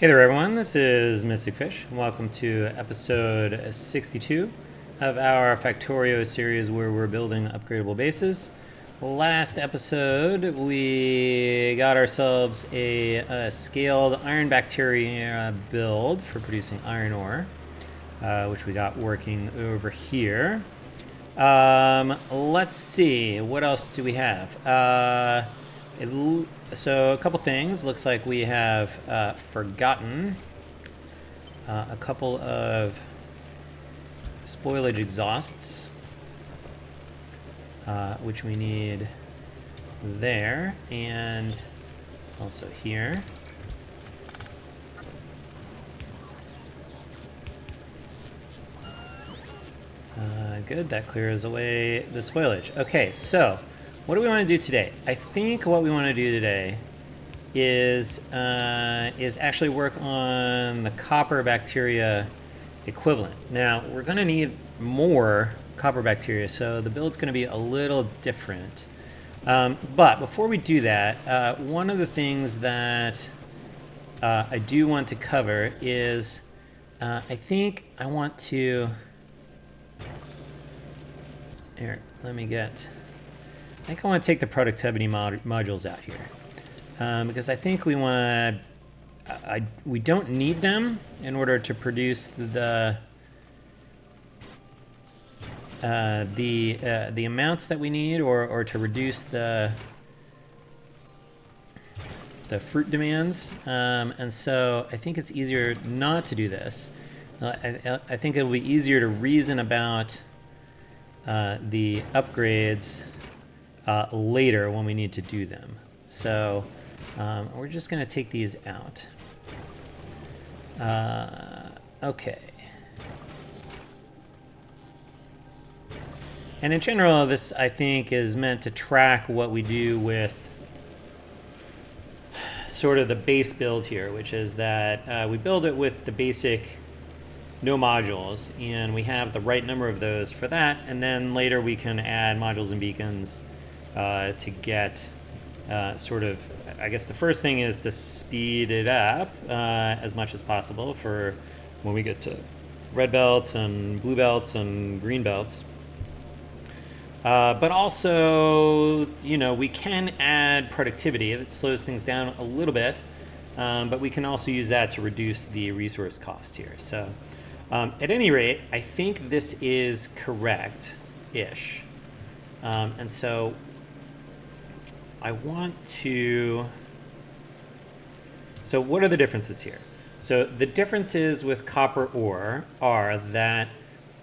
Hey there, everyone. This is Mystic Fish. Welcome to episode 62 of our Factorio series where we're building upgradable bases. Last episode, we got ourselves a scaled iron bacteria build for producing iron ore, which we got working over here. Let's see. What else do we have? So a couple things. Looks like we have forgotten a couple of spoilage exhausts, which we need there and also here. Good, that clears away the spoilage. Okay, so what do we want to do today? I think what we want to do today is actually work on the copper bacteria equivalent. Now, we're going to need more copper bacteria, so the build's going to be a little different. But before we do that, one of the things that I do want to cover is I think I want to... Here, let me get... I think I want to take the productivity modules out here. Because I think we want to... we don't need them in order to produce the amounts that we need, or to reduce the fruit demands. And so I think it's easier not to do this. I think it'll be easier to reason about the upgrades later when we need to do them. So we're just going to take these out. Okay. And in general, this, I think, is meant to track what we do with sort of the base build here, which is that we build it with the basic no modules, and we have the right number of those for that, and then later we can add modules and beacons to get sort of, I guess the first thing is to speed it up as much as possible for when we get to red belts and blue belts and green belts. But also, you know, we can add productivity that slows things down a little bit, but we can also use that to reduce the resource cost here. So at any rate, I think this is correct-ish. And so I want to... So what are the differences here? So the differences with copper ore are that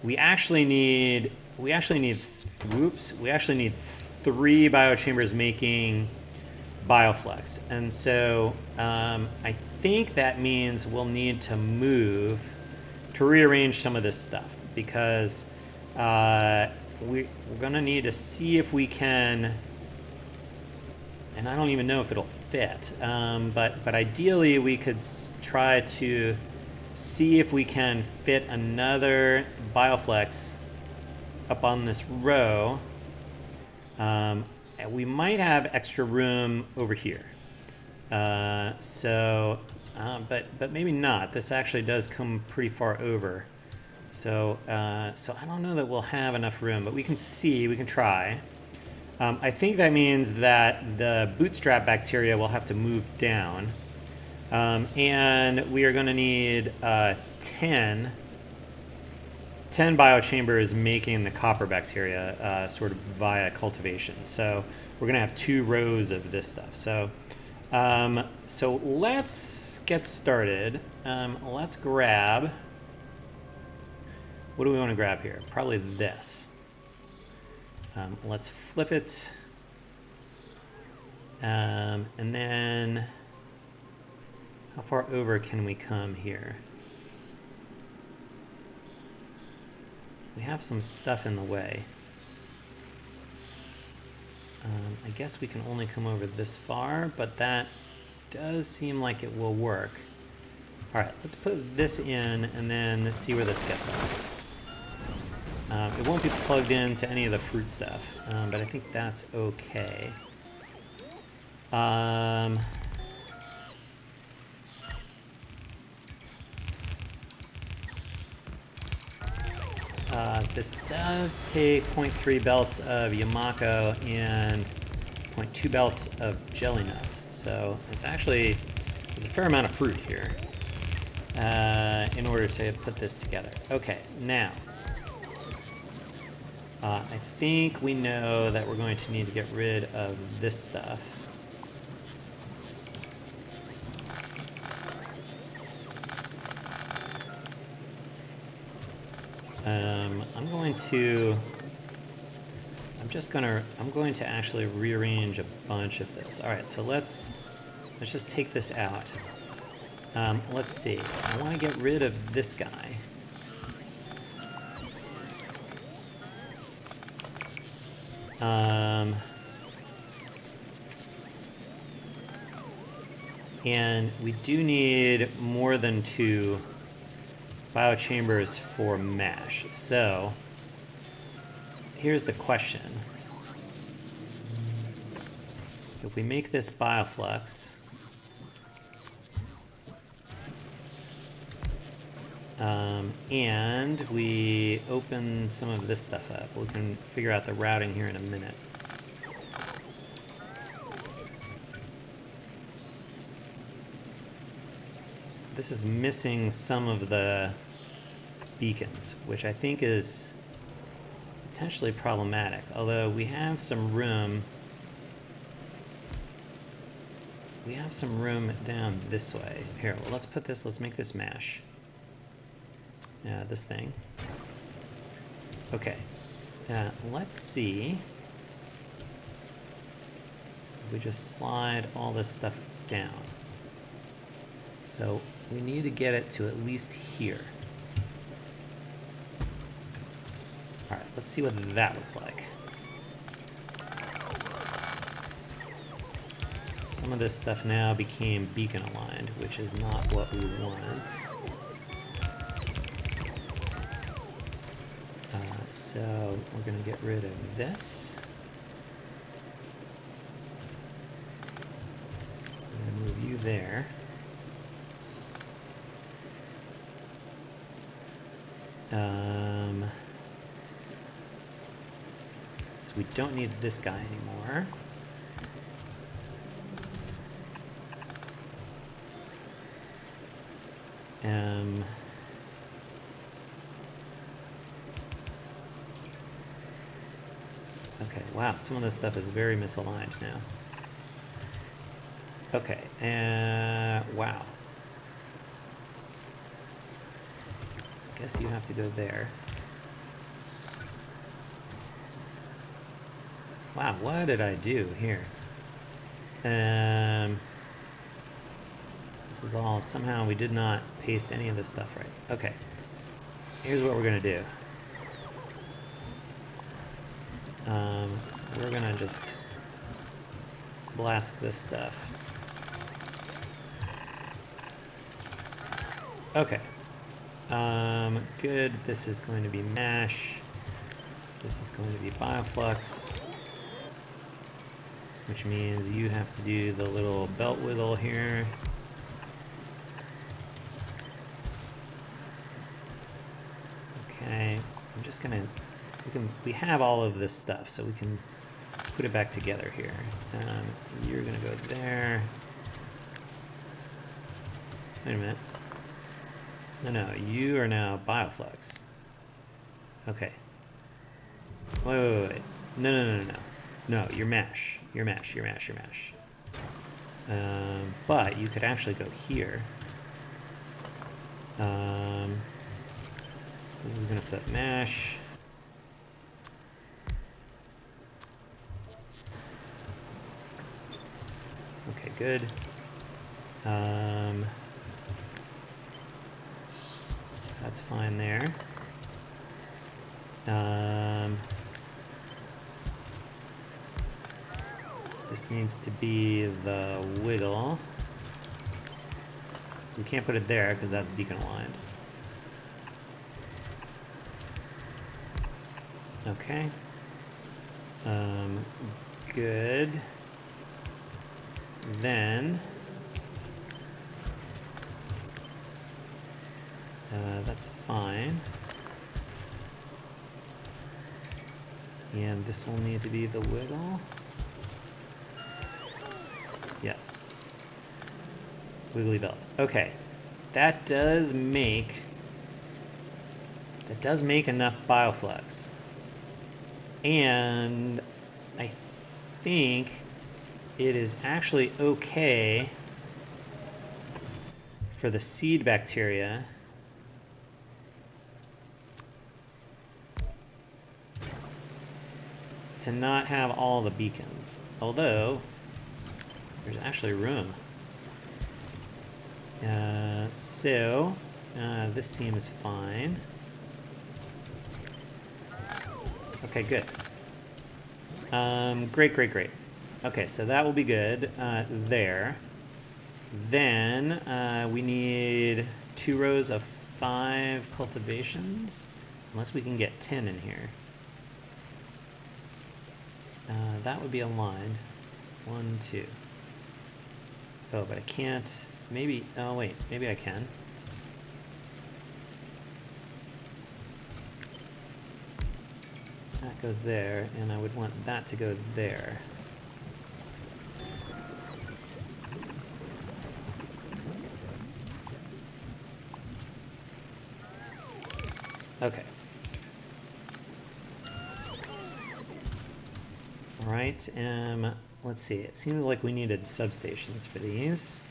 we actually need 3 biochambers making bioflux. And so I think that means we'll need to rearrange some of this stuff, because we're going to need to see if we can, and I don't even know if it'll fit, but ideally we could try to see if we can fit another bioflex up on this row. And we might have extra room over here. But maybe not. This actually does come pretty far over. So I don't know that we'll have enough room, but we can see, we can try. I think that means that the bootstrap bacteria will have to move down. And we are going to need 10 biochambers making the copper bacteria sort of via cultivation. So we're going to have 2 rows of this stuff. So let's get started. Let's grab... What do we want to grab here? Probably this. Let's flip it. And then how far over can we come here? We have some stuff in the way. I guess we can only come over this far, but that does seem like it will work. All right, let's put this in and then see where this gets us. It won't be plugged into any of the fruit stuff, but I think that's okay. This does take 0.3 belts of Yamako and 0.2 belts of jelly nuts. So it's actually, there's a fair amount of fruit here in order to put this together. Okay, now, I think we know that we're going to need to get rid of this stuff. I'm going to actually rearrange a bunch of this. All right, so let's just take this out. Let's see. I want to get rid of this guy. And we do need more than 2 biochambers for mash. So here's the question. If we make this bioflux, and we open some of this stuff up, we can figure out the routing here in a minute. This is missing some of the beacons, which I think is potentially problematic, although we have some room. We have some room down this way. Here, well, let's make this mash. Yeah, this thing. Okay, let's see if we just slide all this stuff down. So we need to get it to at least here. All right, let's see what that looks like. Some of this stuff now became beacon aligned, which is not what we want. So we're going to get rid of this. I'm going to move you there. So we don't need this guy anymore. Okay, wow, some of this stuff is very misaligned now. Okay, wow. I guess you have to go there. Wow, what did I do here? This is all, somehow we did not paste any of this stuff right. Okay, here's what we're gonna do. We're gonna just blast this stuff. Okay. Good. This is going to be mash. This is going to be bioflux, which means you have to do the little belt wiggle here. Okay. I'm just gonna. We have all of this stuff, so we can put it back together here. You're gonna go there. Wait a minute. No, you are now bioflux. Okay. Wait. No. No, you're mash. You're mash. But you could actually go here. This is gonna put mash. Okay, good. That's fine there. This needs to be the wiggle. So we can't put it there because that's beacon aligned. Okay. Good. Then that's fine. And this will need to be the wiggle. Yes. Wiggly belt. Okay. That does make enough bioflux. And I think it is actually okay for the seed bacteria to not have all the beacons. Although, there's actually room. This seems fine. Okay, good. Great. Okay, so that will be good there. Then we need 2 rows of 5 cultivations, unless we can get 10 in here. That would be aligned. 1, 2. Oh, but I can't. Maybe. Oh, wait. Maybe I can. That goes there, and I would want that to go there. Okay. All right. Let's see. It seems like we needed substations for these.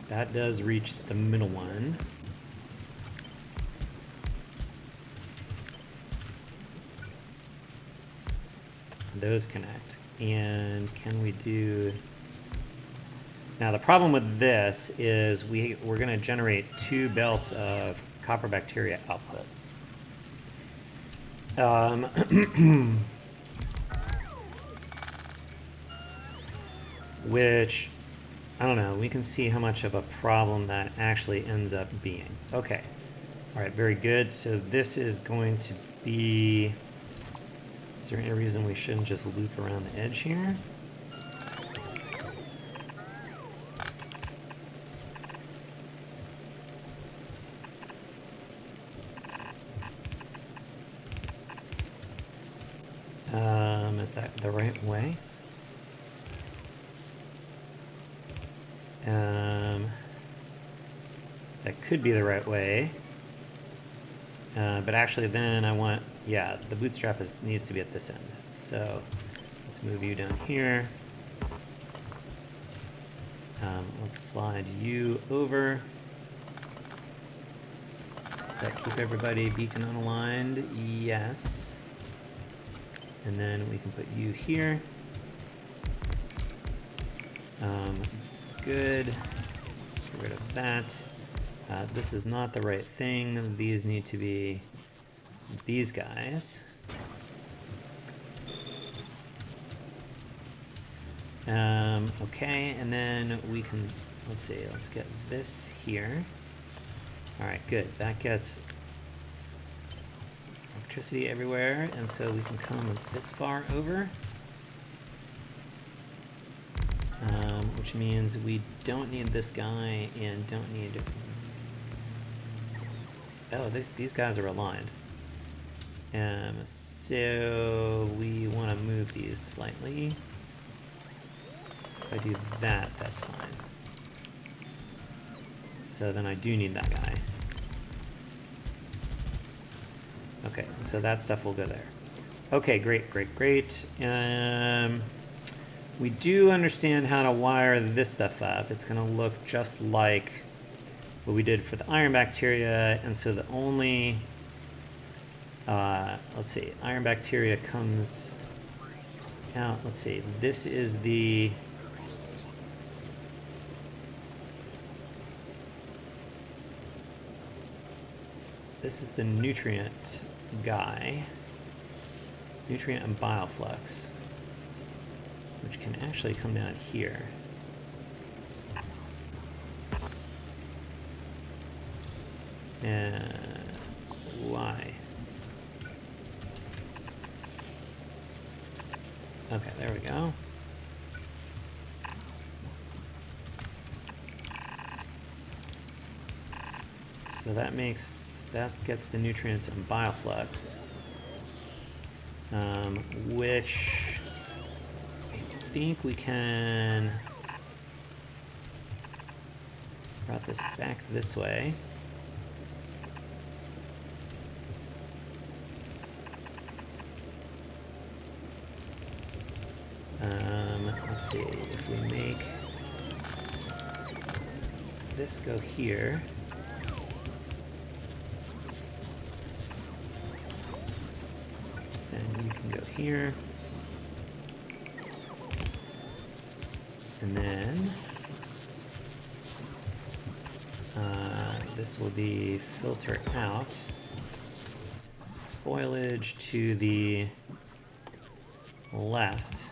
That does reach the middle one. Those connect. And can we do... Now the problem with this is we're going to generate 2 belts of copper bacteria output. Which, I don't know, we can see how much of a problem that actually ends up being. Okay. All right, very good. So this is going to be... Is there any reason we shouldn't just loop around the edge here? Is that the right way? That could be the right way. But actually then I want, yeah, the bootstrap needs to be at this end. So let's move you down here. Let's slide you over. Does that keep everybody beacon unaligned? Yes. And then we can put you here. Good. Get rid of that. This is not the right thing. These need to be these guys. Okay, and then we can, let's see, let's get this here. All right, good. That gets electricity everywhere, and so we can come this far over. Which means we don't need this guy and don't need... Oh, these guys are aligned. So we want to move these slightly. If I do that, that's fine. So then I do need that guy. Okay, so that stuff will go there. Okay, great. We do understand how to wire this stuff up. It's gonna look just like what we did for the iron bacteria, and so the only, let's see, iron bacteria comes out, let's see, this is the, nutrient guy, nutrient and bioflux, which can actually come down here. Why? Okay, there we go. So that makes that gets the nutrients in bioflux, which I think we can route this back this way. Let's see, if we make this go here, then you can go here, and then this will be filter out, spoilage to the left.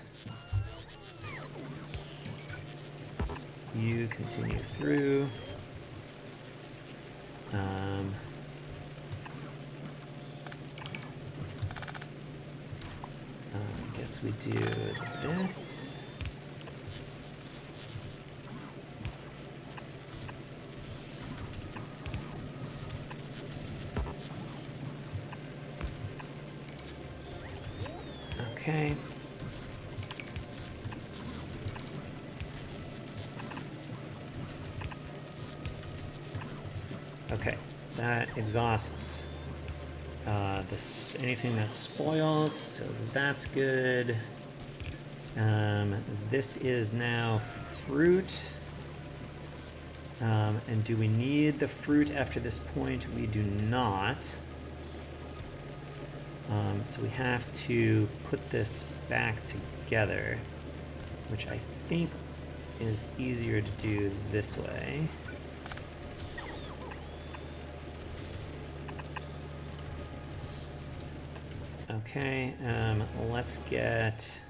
You continue through. I guess we do this. Okay. Okay, that exhausts anything that spoils, so that's good. This is now fruit. And do we need the fruit after this point? We do not. So we have to put this back together, which I think is easier to do this way. Okay, let's get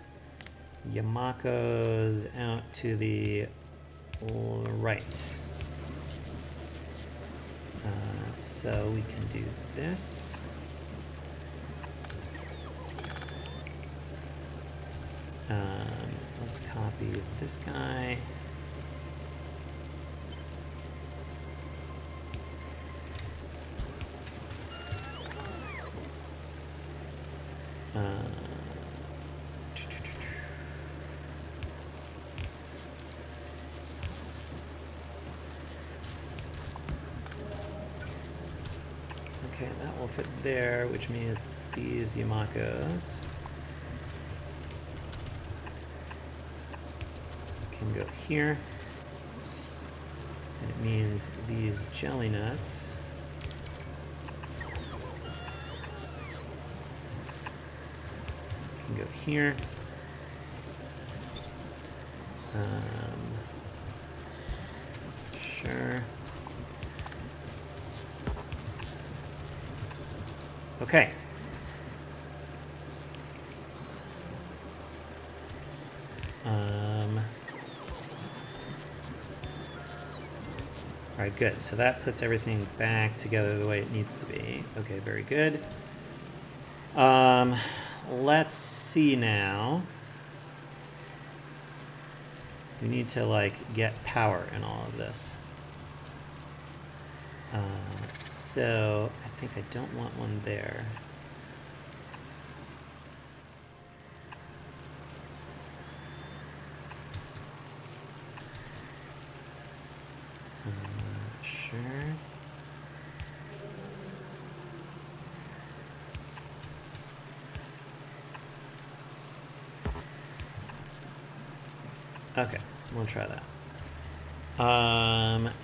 Yamako's out to the right. So we can do this. Let's copy this guy. Okay, that will fit there, which means these Yamakos can go here. And it means these jelly nuts can go here. Sure. Okay. All right, good. So that puts everything back together the way it needs to be. Okay, very good. Let's see now. We need to like get power in all of this. So I think I don't want one there. Sure. Okay, we'll try that.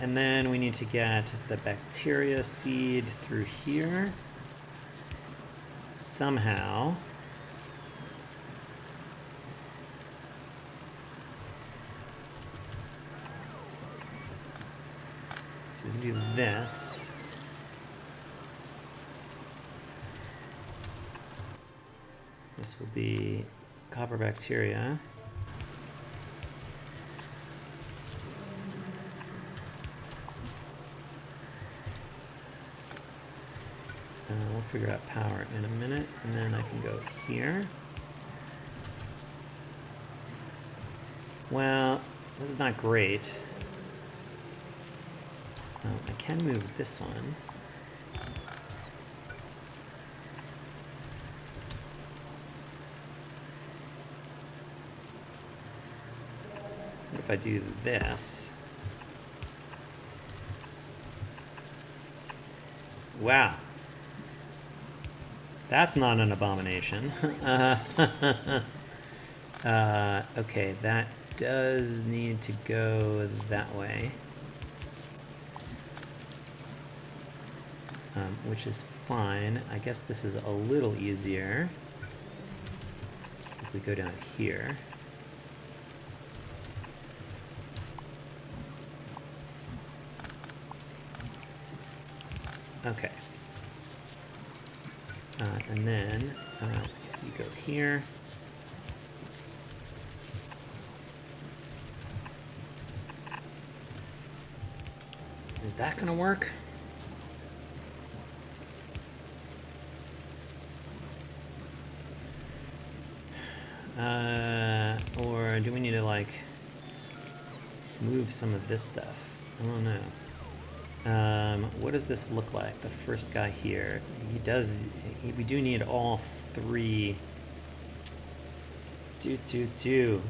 And then we need to get the bacteria seed through here somehow. So we can do this. This will be copper bacteria. We'll figure out power in a minute, and then I can go here. Well, this is not great. I can move this one. What if I do this? Wow. That's not an abomination. Okay, that does need to go that way. Which is fine. I guess this is a little easier if we go down here. Okay. And then if you go here, is that going to work? Or do we need to like move some of this stuff? I don't know. What does this look like? The first guy here, we do need all three. Two.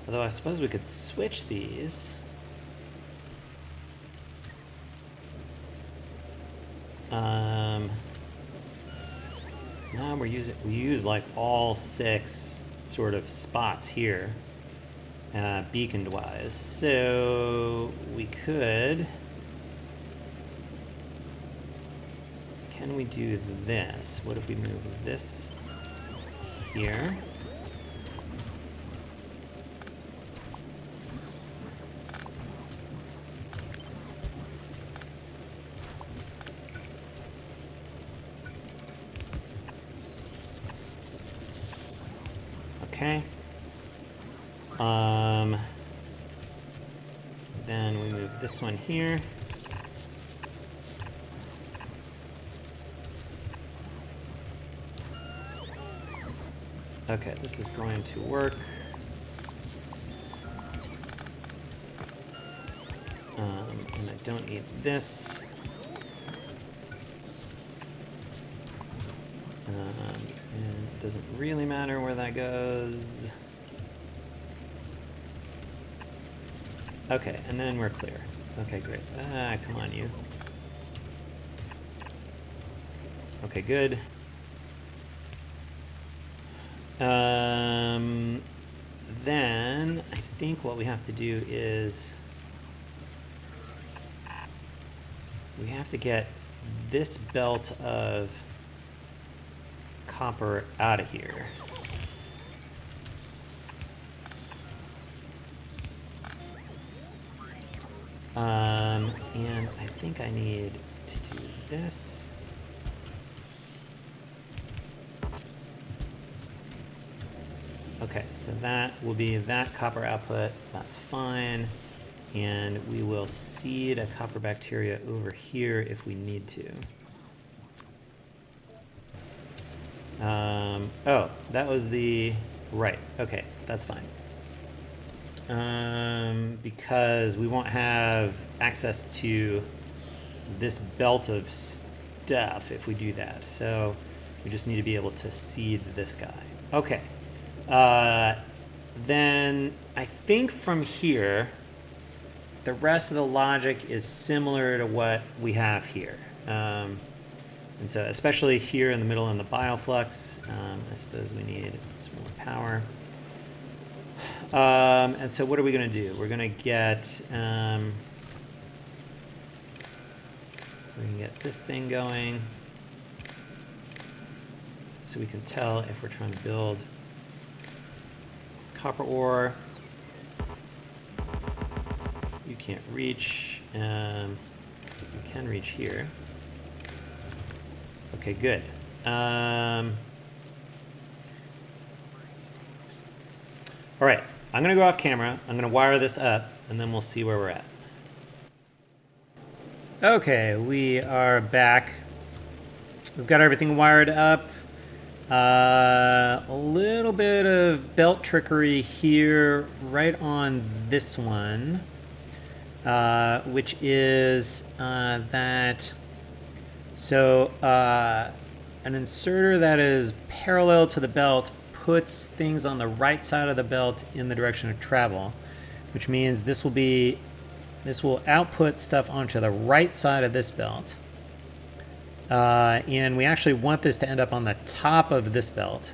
Although I suppose we could switch these. Now we use like all 6 sort of spots here, beaconed wise. So we could. Can we do this? What if we move this here? Okay. Then we move this one here. Okay, this is going to work. And I don't need this. And it doesn't really matter where that goes. Okay, and then we're clear. Okay, great. Come on, you. Okay, good. Then I think what we have to do is we have to get this belt of copper out of here. And I think I need to do this. Okay, so that will be that copper output. That's fine. And we will seed a copper bacteria over here if we need to. Oh, that was the right. Okay, that's fine. Because we won't have access to this belt of stuff if we do that. So we just need to be able to seed this guy. Okay. Then I think from here, the rest of the logic is similar to what we have here. And so especially here in the middle in the bioflux, I suppose we need some more power. And so what are we going to do? We're going to get this thing going so we can tell if we're trying to build copper ore. You can't reach. You can reach here. Okay, good. All right, I'm gonna go off camera. I'm gonna wire this up, and then we'll see where we're at. Okay, we are back. We've got everything wired up. A little bit of belt trickery here, right on this one. which is that. So an inserter that is parallel to the belt puts things on the right side of the belt in the direction of travel, which means this will output stuff onto the right side of this belt. And we actually want this to end up on the top of this belt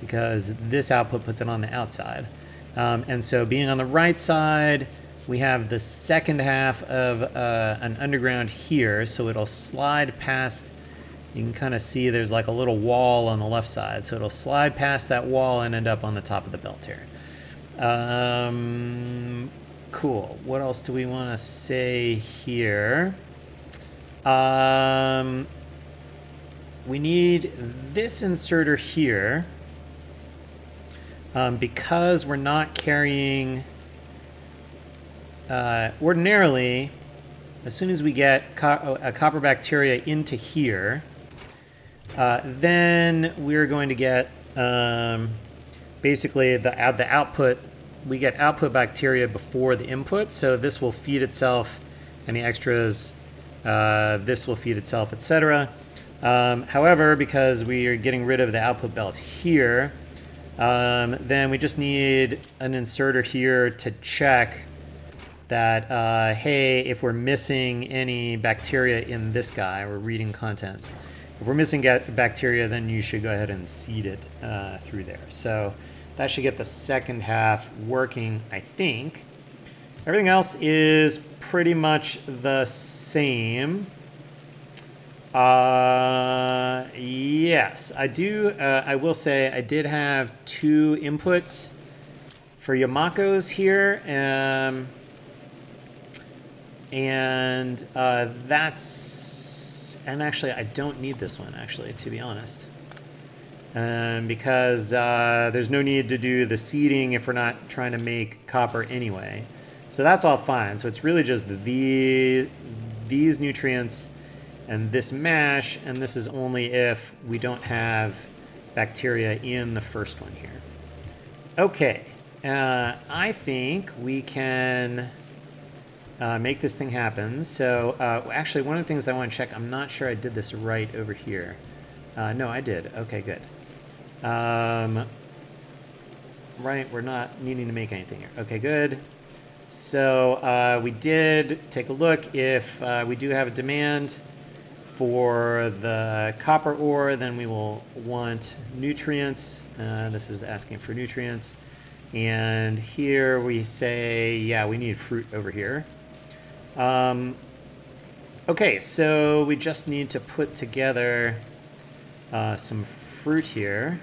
because this output puts it on the outside. And so being on the right side, we have the second half of an underground here, so it'll slide past. You can kind of see there's like a little wall on the left side, so it'll slide past that wall and end up on the top of the belt here. Cool. What else do we want to say here? We need this inserter here because we're not carrying... ordinarily, as soon as we get a copper bacteria into here, then we're going to get basically the output. We get output bacteria before the input, so this will feed itself. Any extras, this will feed itself, etc. However, because we are getting rid of the output belt here, then we just need an inserter here to check that, hey, if we're missing any bacteria in this guy, we're reading contents. If we're missing bacteria, then you should go ahead and seed it through there. So that should get the second half working, I think. Everything else is pretty much the same. Yes, I do. I will say I did have 2 inputs for Yamako's here. And actually I don't need this one, actually, to be honest. Because there's no need to do the seeding if we're not trying to make copper anyway. So that's all fine. So it's really just these nutrients and this mash, and this is only if we don't have bacteria in the first one here. Okay, I think we can make this thing happen. So actually, one of the things I want to check, I'm not sure I did this right over here. No, I did. Okay, good. Right, we're not needing to make anything here. Okay, good. So we did take a look. If we do have a demand for the copper ore, then we will want nutrients. This is asking for nutrients. And here we say, yeah, we need fruit over here. Okay, so we just need to put together some fruit here.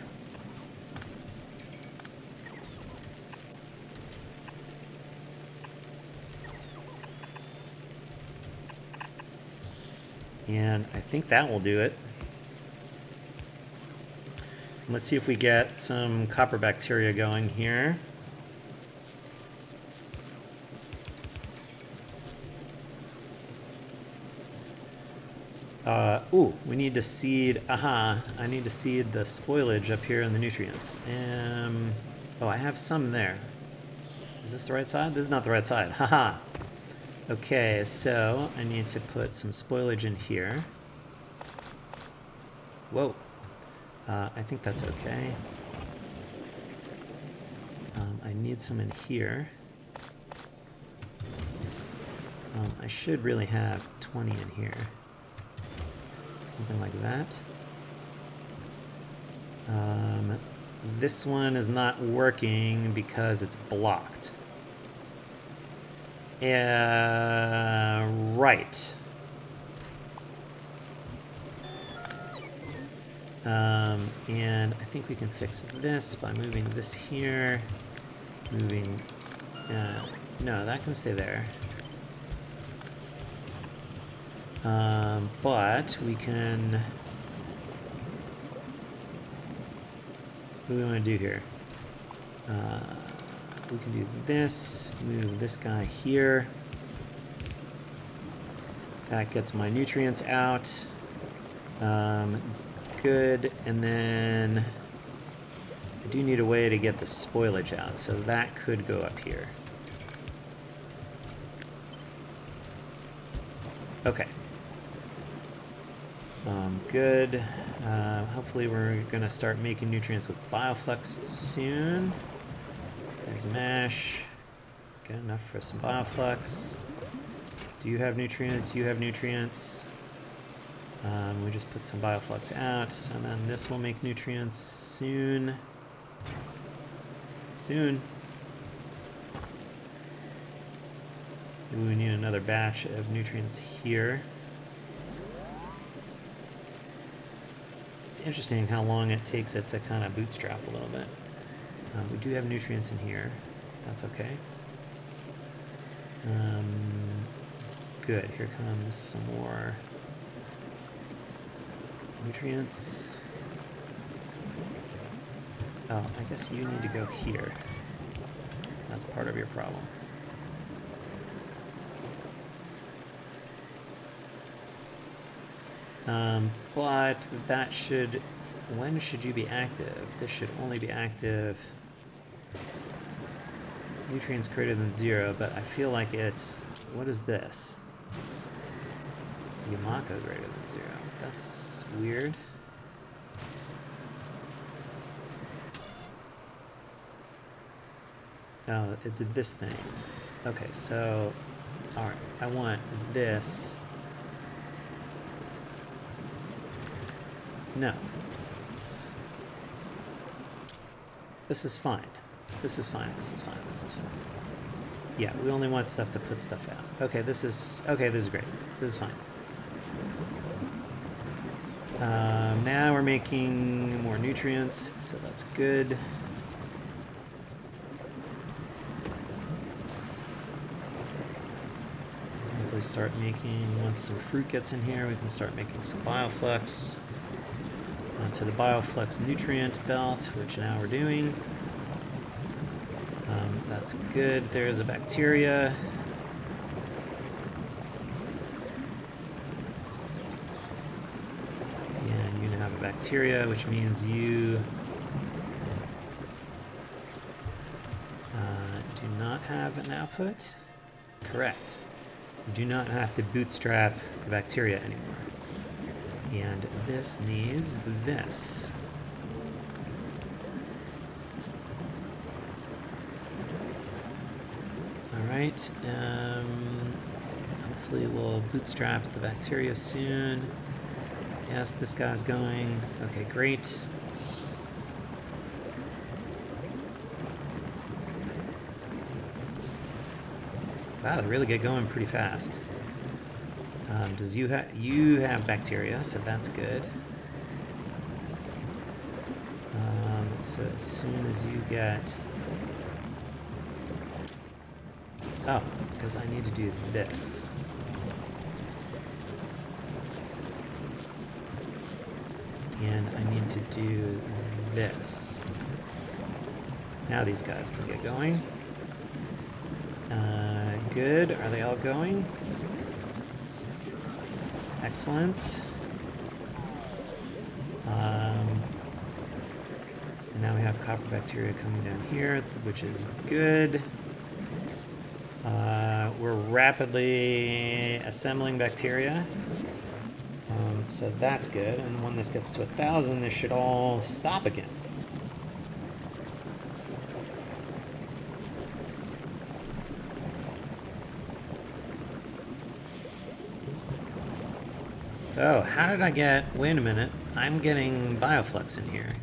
And I think that will do it. Let's see if we get some copper bacteria going here. Ooh, we need to seed, I need to seed the spoilage up here in the nutrients. Oh, I have some there. Is this the right side? This is not the right side, haha. Okay, so I need to put some spoilage in here. Whoa, I think that's okay. I need some in here. I should really have 20 in here. Something like that. This one is not working because it's blocked. Right. And I think we can fix this by moving this here. Moving... no, that can stay there. But we can... What do we want to do here? We can do this, move this guy here. That gets my nutrients out. Good, and then I do need a way to get the spoilage out, so that could go up here. Okay. Good. Hopefully we're going to start making nutrients with Bioflux soon. There's mash. Good enough for some Bioflux. Do you have nutrients? You have nutrients. We just put some Bioflux out, and then this will make nutrients soon. Soon. Maybe we need another batch of nutrients here. It's interesting how long it takes it to kind of bootstrap a little bit. We do have nutrients in here. That's okay. Good. Here comes some more nutrients. Oh, I guess you need to go here. That's part of your problem. But that should... When should you be active? This should only be active... Nutrients greater than 0, but I feel like it's... What is this? Yamako greater than 0. That's weird. Oh, it's this thing. Okay, so... Alright, I want this... No. This is fine. This is fine, this is fine, this is fine. Yeah, we only want stuff to put stuff out. Okay, this is great. This is fine. Now we're making more nutrients, so that's good. Hopefully start making, once some fruit gets in here, we can start making some Bioflux. Onto the Bioflux nutrient belt, which now we're doing. That's good. There's a bacteria. And you now have a bacteria, which means you do not have an output. Correct. You do not have to bootstrap the bacteria anymore. And this needs this. Alright, hopefully we'll bootstrap the bacteria soon. Yes, this guy's going. Okay, great. Wow, they really get going pretty fast. Does you have bacteria, so that's good. So as soon as you get... Oh, because I need to do this. And I need to do this. Now these guys can get going. Good. Are they all going? Excellent. And now we have copper bacteria coming down here, which is good. We're rapidly assembling bacteria. So that's good. And when this gets to 1,000, this should all stop again. Oh, how did I get... Wait a minute. I'm getting Bioflux in here.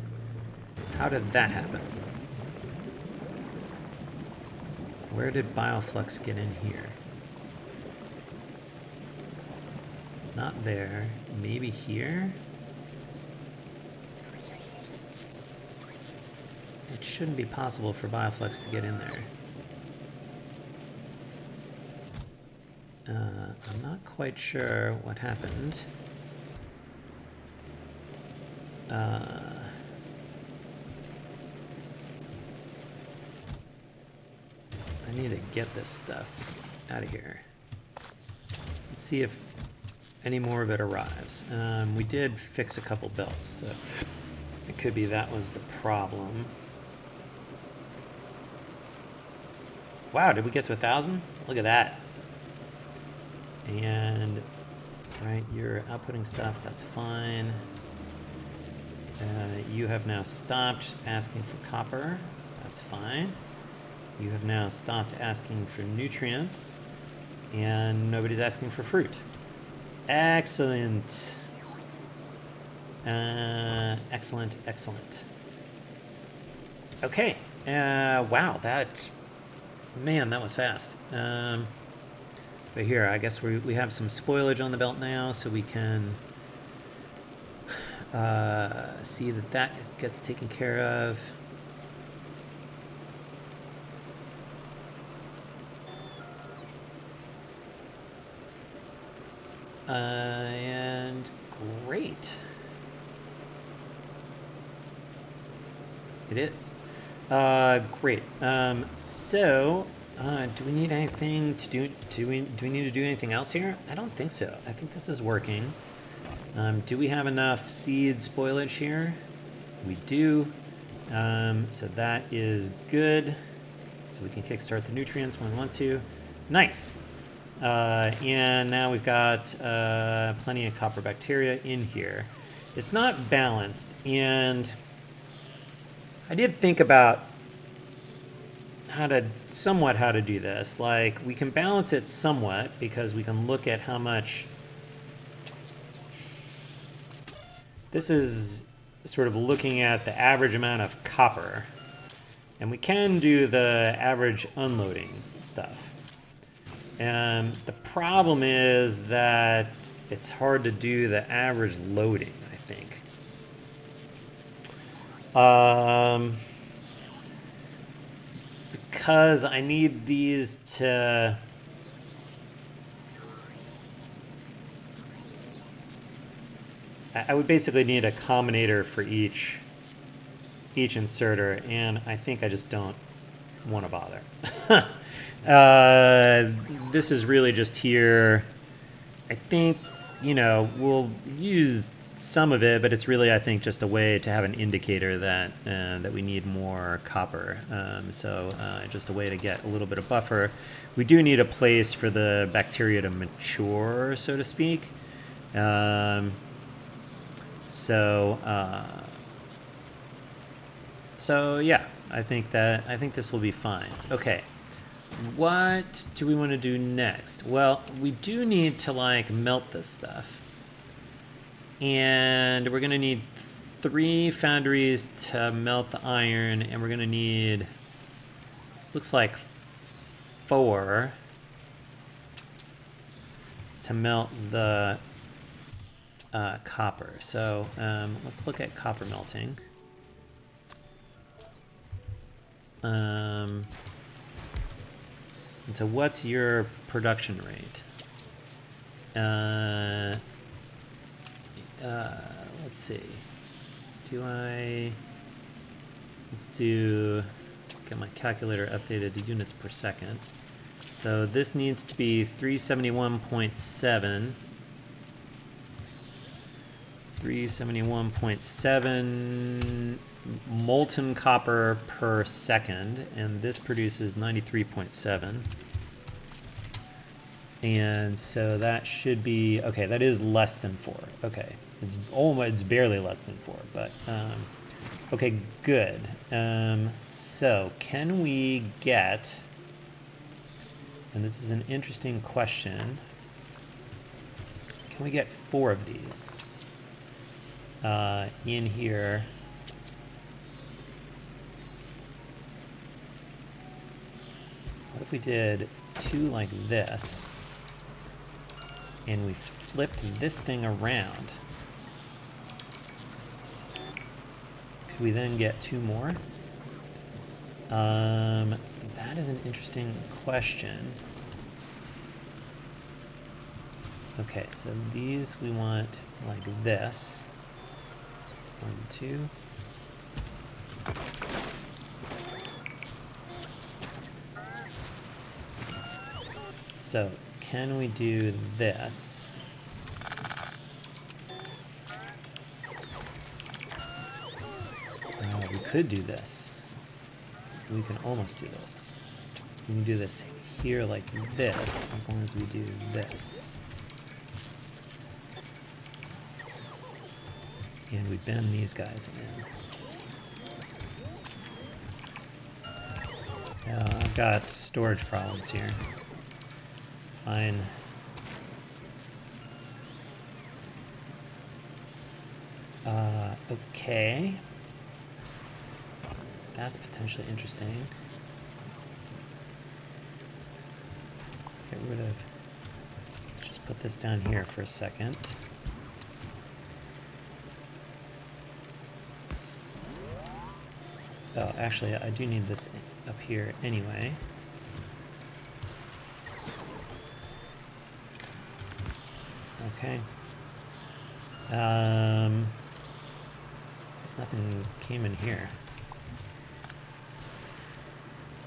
How did that happen? Where did Bioflux get in here? Not there. Maybe here? It shouldn't be possible for Bioflux to get in there. I'm not quite sure what happened. I need to get this stuff out of here. Let's see if any more of it arrives. We did fix a couple belts, so it could be that was the problem. Wow, did we get to 1,000? Look at that. And Right, you're outputting stuff, that's fine. You have now stopped asking for copper, that's fine. You have now stopped asking for nutrients, and nobody's asking for fruit. Excellent. Excellent, excellent. Okay, wow, man, that was fast. But here, I guess we have some spoilage on the belt now, so we can see that gets taken care of. And great. It is. Great. So, do we need anything to do? Do we need to do anything else here? I don't think so. I think this is working. Do we have enough seed spoilage here? We do. So that is good. So we can kickstart the nutrients when we want to. Nice. And now we've got plenty of copper bacteria in here. It's not balanced, and I did think about how to do this. Like, we can balance it somewhat because we can look at how much. This is sort of looking at the average amount of copper, and we can do the average unloading stuff. And the problem is that it's hard to do the average loading, I think. Because I need these to... I would basically need a combinator for each inserter, and I think I just don't want to bother. This is really just here. I think, we'll use some of it, but it's really, I think, just a way to have an indicator that we need more copper. So just a way to get a little bit of buffer. We do need a place for the bacteria to mature, so to speak. So yeah, I think this will be fine. Okay, what do we want to do next? Well, we do need to melt this stuff, and we're gonna need 3 foundries to melt the iron, and we're gonna need, looks like 4 to melt the copper. So let's look at copper melting. And so what's your production rate? Let's see. Let's get my calculator updated to units per second. So this needs to be 371.7. 371.7 molten copper per second, and this produces 93.7. And so that should be, okay, that is less than 4. Okay, it's barely less than 4, but okay, good. So can we get, and this is an interesting question, can we get 4 of these in here? What if we did 2 like this, and we flipped this thing around? Could we then get 2 more? That is an interesting question. Okay, so these we want like this. 1, 2. So can we do this? We could do this. We can almost do this. We can do this here like this, as long as we do this. And we bend these guys in. I've got storage problems here. Fine. Okay. That's potentially interesting. Let's get rid of... Let's just put this down here for a second. Oh, actually, I do need this up here anyway. Okay. Guess nothing came in here.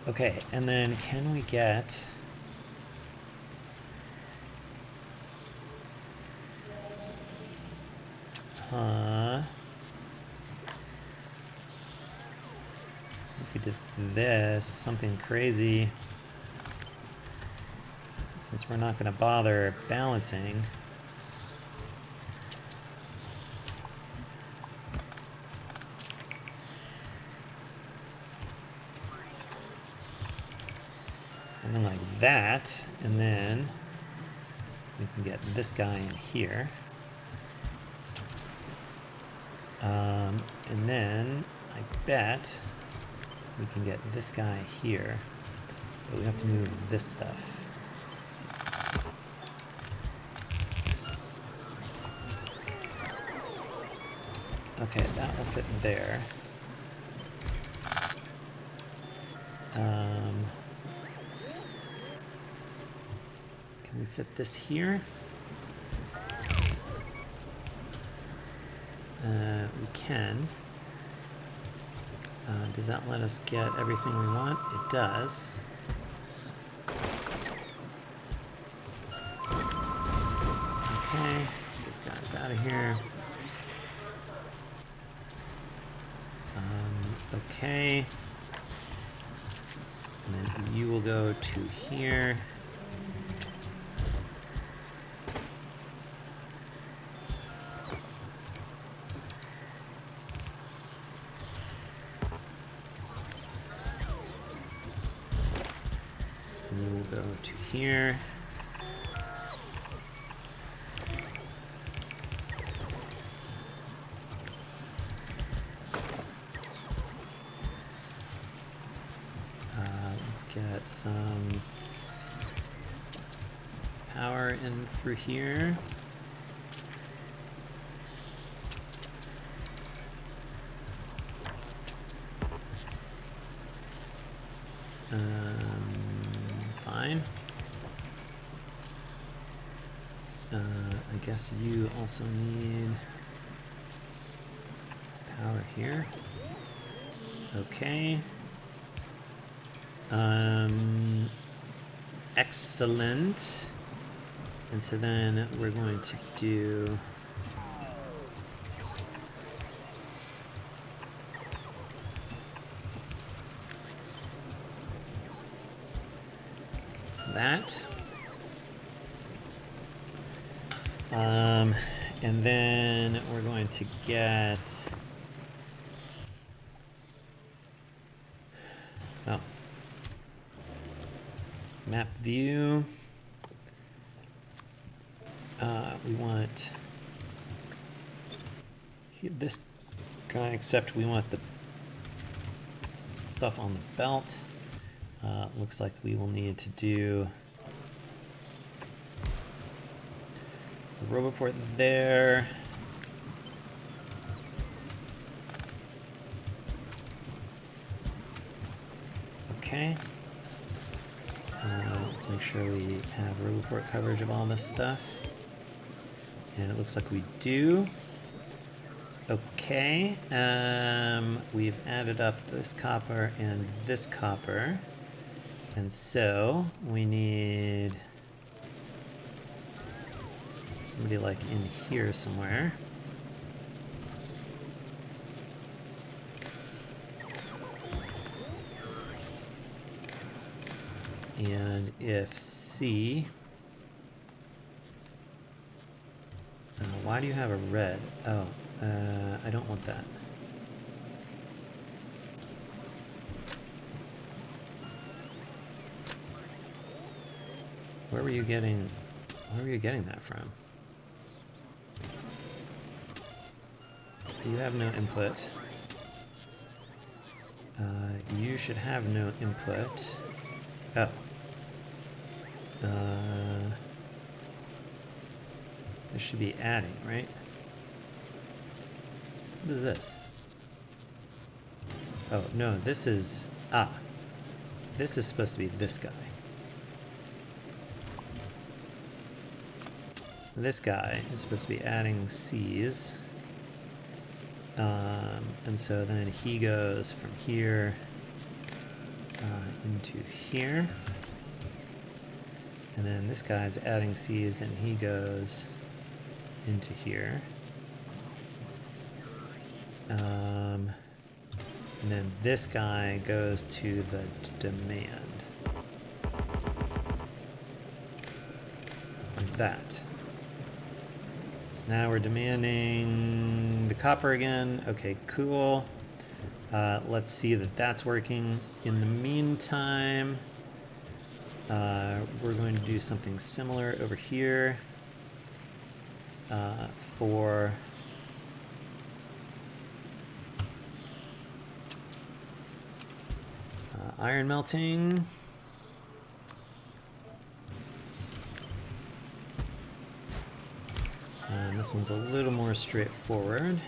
Okay, and then can we get... If we did this, something crazy, since we're not going to bother balancing. Something like that, and then we can get this guy in here. And then I bet we can get this guy here, but we have to move this stuff. Okay, that will fit there. Can we fit this here? We can. Does that let us get everything we want? It does. Okay, this guy's out of here. Okay. And then you will go to here. Go to here. Let's get some power in through here. Fine. I guess you also need power here. Okay. Excellent. And so then we're going to do that. And then we're going to get, map view. We want this guy, except we want the stuff on the belt. Looks like we will need to do a roboport there. Okay. Let's make sure we have roboport coverage of all this stuff. And it looks like we do. Okay. We've added up this copper and this copper. And so we need somebody like in here somewhere. And if C, why do you have a red? Oh, I don't want that. Where were you getting that from? You have no input. You should have no input. Oh. This should be adding, right? What is this? Oh, no, this is... Ah. This is supposed to be this guy. This guy is supposed to be adding C's. And so then he goes from here into here. And then this guy's adding C's and he goes into here. And then this guy goes to the demand. Like that. So now we're demanding the copper again. Okay, cool. Let's see that that's working. In the meantime, we're going to do something similar over here for iron melting. And this one's a little more straightforward.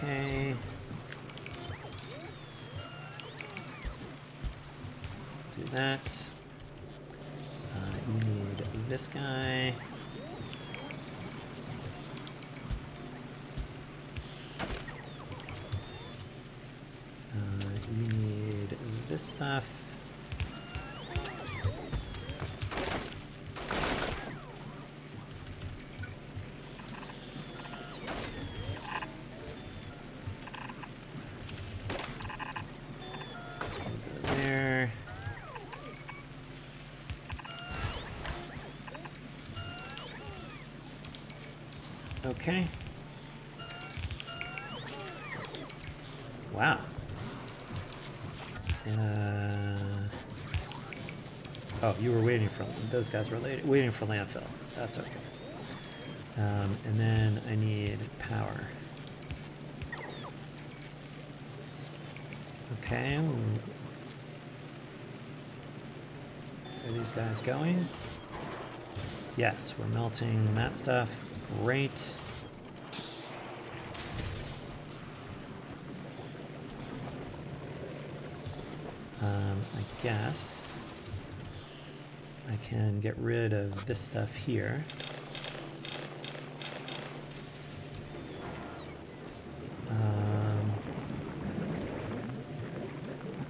Okay. Do that. You need this guy. You need this stuff. There. Okay. Wow. Oh, you were waiting for... Those guys were waiting for landfill. That's okay. And then I need power. Okay. Are these guys going? Yes, we're melting that stuff. Great. I guess I can get rid of this stuff here.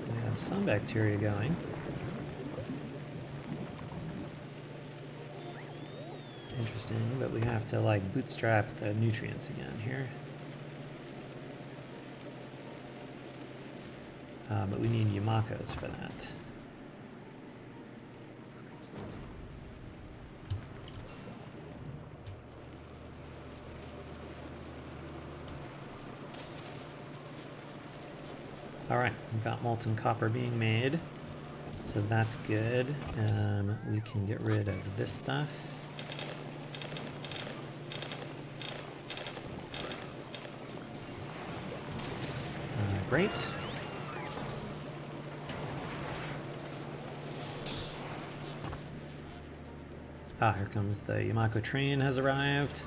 We have some bacteria going. Interesting, but we have to like bootstrap the nutrients again here. But we need Yamakos for that. All right, we've got molten copper being made, so that's good. We can get rid of this stuff. Great. Ah, here comes the Yamako train has arrived.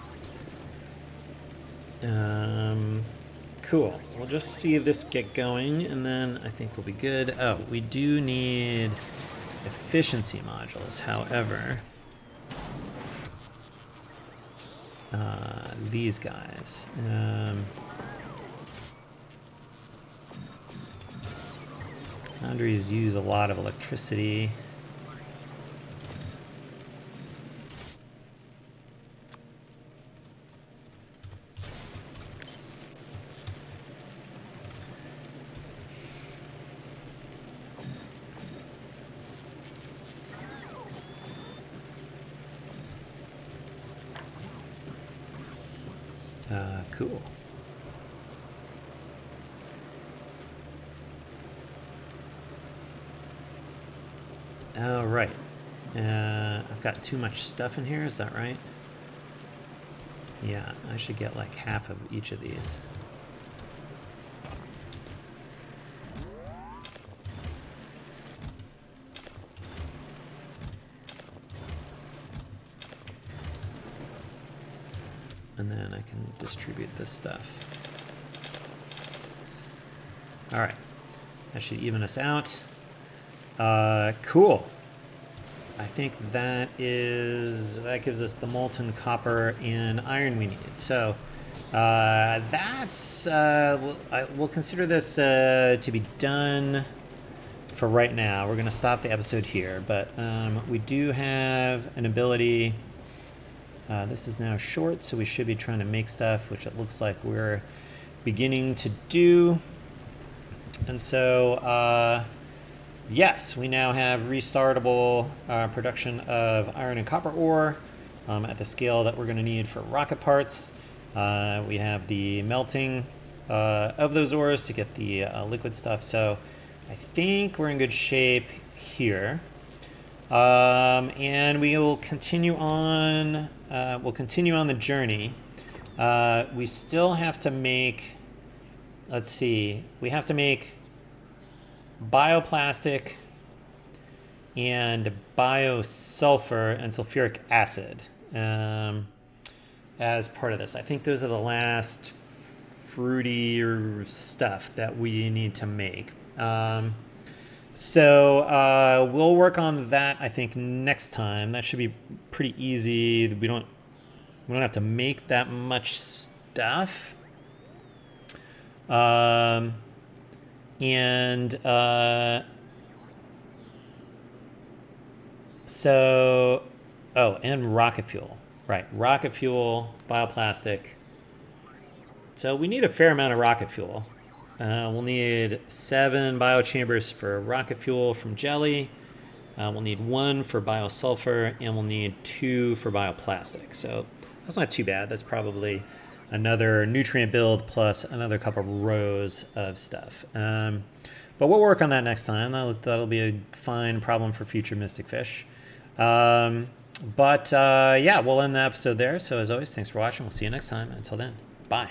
Cool. We'll just see this get going, and then I think we'll be good. Oh, we do need efficiency modules, however. These guys. Foundries use a lot of electricity. Cool. All right. I've got too much stuff in here. Is that right? Yeah, I should get like half of each of these. And then I can distribute this stuff. All right. That should even us out. Cool. I think that gives us the molten copper and iron we need. So we'll consider this to be done for right now. We're going to stop the episode here, but we do have an ability. This is now short, so we should be trying to make stuff, which it looks like we're beginning to do. And so, yes, we now have restartable production of iron and copper ore at the scale that we're going to need for rocket parts. We have the melting of those ores to get the liquid stuff. So I think we're in good shape here. And we will continue on. We'll continue on the journey. We still have to make. Let's see. We have to make bioplastic and biosulfur and sulfuric acid as part of this. I think those are the last fruity stuff that we need to make. So we'll work on that, I think, next time. That should be pretty easy. We don't have to make that much stuff. And rocket fuel. Right, rocket fuel, bioplastic. So we need a fair amount of rocket fuel. We'll need 7 biochambers for rocket fuel from jelly. We'll need 1 for biosulfur, and we'll need 2 for bioplastic. So that's not too bad. That's probably another nutrient build plus another couple rows of stuff. But we'll work on that next time. That'll be a fine problem for future Mystic Fish. Yeah, we'll end the episode there. So as always, thanks for watching. We'll see you next time. Until then, bye.